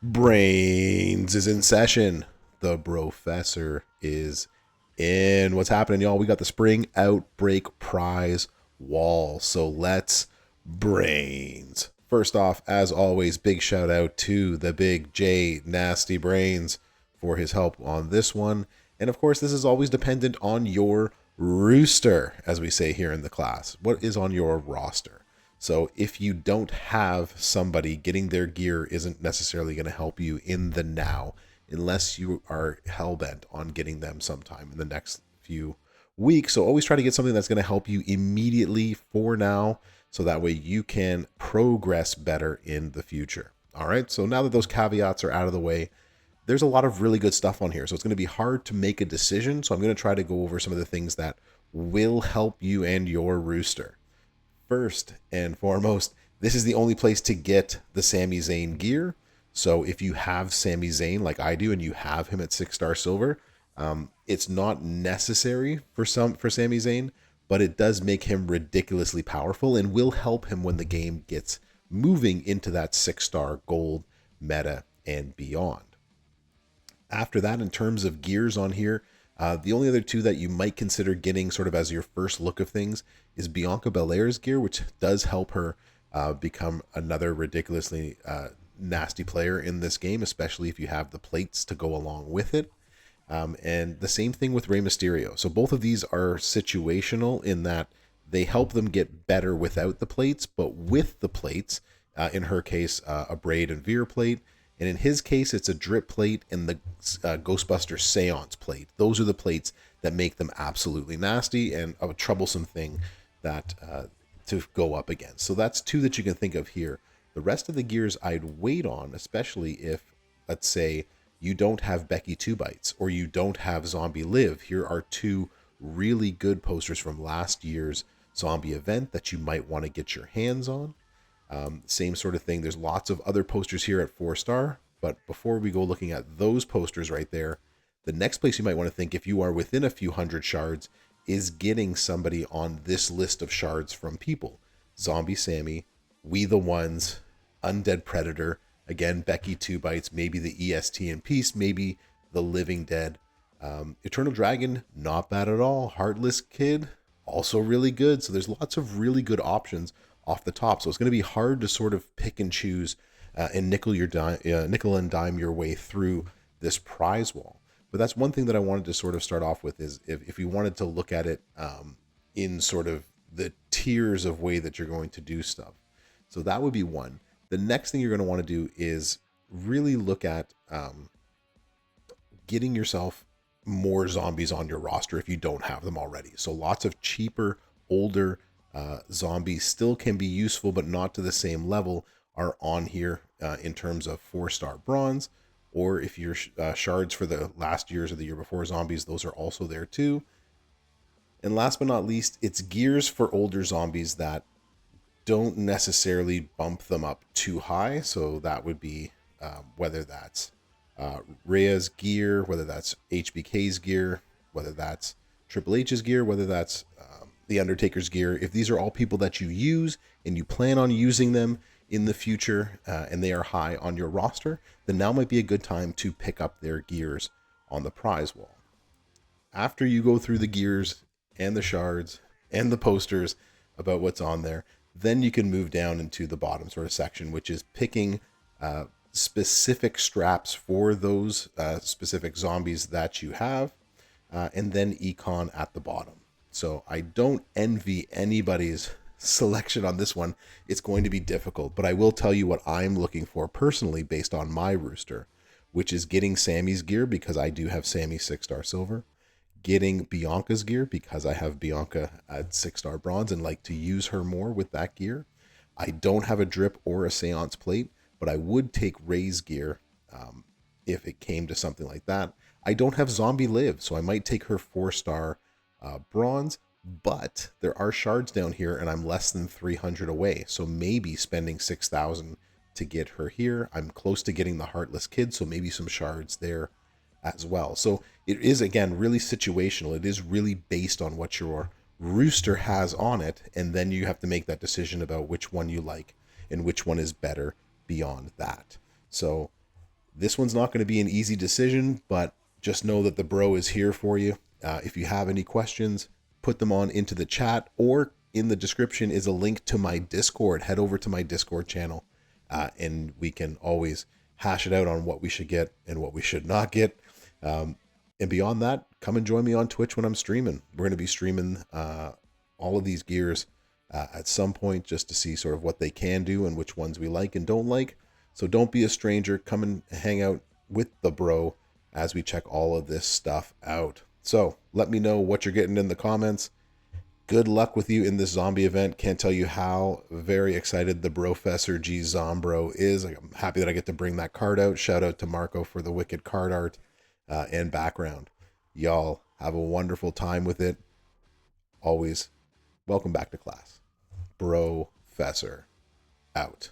Brains is in session. The Brofessor is in. What's happening, y'all? We got the spring outbreak prize wall. So let's brains. First off, as always, big shout out to the big J Nasty Brains for his help on this one. And of course, this is always dependent on your rooster, as we say here in the class. What is on your roster? So if you don't have somebody, getting their gear isn't necessarily going to help you in the now, unless you are hell-bent on getting them sometime in the next few weeks. So always try to get something that's going to help you immediately for now, so that way you can progress better in the future. All right, so now that those caveats are out of the way, there's a lot of really good stuff on here. So it's going to be hard to make a decision. So I'm going to try to go over some of the things that will help you and your rooster. First and foremost, this is the only place to get the Sami Zayn gear. So if you have Sami Zayn like I do and you have him at 6-star silver, it's not necessary for Sami Zayn, but it does make him ridiculously powerful and will help him when the game gets moving into that 6-star gold meta and beyond. After that, in terms of gears on here, the only other two that you might consider getting sort of as your first look of things is Bianca Belair's gear, which does help her become another ridiculously nasty player in this game, especially if you have the plates to go along with it. And the same thing with Rey Mysterio. So both of these are situational in that they help them get better without the plates, but with the plates, in her case, a Braid and Veer plate. And in his case, it's a drip plate and the Ghostbuster Seance plate. Those are the plates that make them absolutely nasty and a troublesome thing that to go up against. So that's two that you can think of here. The rest of the gears I'd wait on, especially if, let's say, you don't have Becky 2 Bites or you don't have Zombie Live. Here are two really good posters from last year's zombie event that you might want to get your hands on. Same sort of thing. There's lots of other posters here at 4-star, but before we go looking at those posters right there, the next place you might want to think, if you are within a few hundred shards, is getting somebody on this list of shards from people. Zombie Sammy, We the Ones, Undead Predator, again, Becky 2 Bites, maybe the EST in Peace, maybe the Living Dead. Eternal Dragon, not bad at all. Heartless Kid, also really good. So there's lots of really good options off the top. So it's going to be hard to sort of pick and choose and nickel and dime your way through this prize wall. But that's one thing that I wanted to sort of start off with, is if you wanted to look at it in sort of the tiers of way that you're going to do stuff. So that would be one. The next thing you're going to want to do is really look at getting yourself more zombies on your roster if you don't have them already. So lots of cheaper, older zombies still can be useful, but not to the same level, are on here in terms of 4-star bronze. Or if you're shards for the last years or the year before zombies, those are also there too. And last but not least, it's gears for older zombies that don't necessarily bump them up too high. So that would be whether that's Rhea's gear, whether that's HBK's gear, whether that's Triple H's gear, whether that's the Undertaker's gear. If these are all people that you use and you plan on using them in the future and they are high on your roster, then now might be a good time to pick up their gears on the prize wall. After you go through the gears and the shards and the posters about what's on there, then you can move down into the bottom sort of section, which is picking specific straps for those specific zombies that you have, and then econ at the bottom. So I don't envy anybody's selection on this one. It's going to be difficult, but I will tell you what I'm looking for personally based on my rooster, which is getting Sammy's gear because I do have Sammy 6-star silver, getting Bianca's gear because I have Bianca at 6-star bronze and like to use her more with that gear. I don't have a drip or a seance plate, but I would take Ray's gear if it came to something like that. I don't have Zombie Live, so I might take her 4-star bronze, but there are shards down here and I'm less than 300 away. So maybe spending 6,000 to get her here. I'm close to getting the Heartless Kid, so maybe some shards there as well. So it is, again, really situational. It is really based on what your rooster has on it, and then you have to make that decision about which one you like and which one is better beyond that. So This one's not going to be an easy decision, but just know that the bro is here for you. If you have any questions, put them on into the chat, or in the description is a link to my Discord. Head over to my Discord channel, and we can always hash it out on what we should get and what we should not get. And beyond that, come and join me on Twitch when I'm streaming. We're going to be streaming all of these gears at some point, just to see sort of what they can do and which ones we like and don't like. So don't be a stranger. Come and hang out with the bro as we check all of this stuff out. So let me know what you're getting in the comments. Good luck with you in this zombie event. Can't tell you how very excited the Brofessor G Zombro is. I'm happy that I get to bring that card out. Shout out to Marco for the wicked card art and background. Y'all have a wonderful time with it. Always welcome back to class. Brofessor out.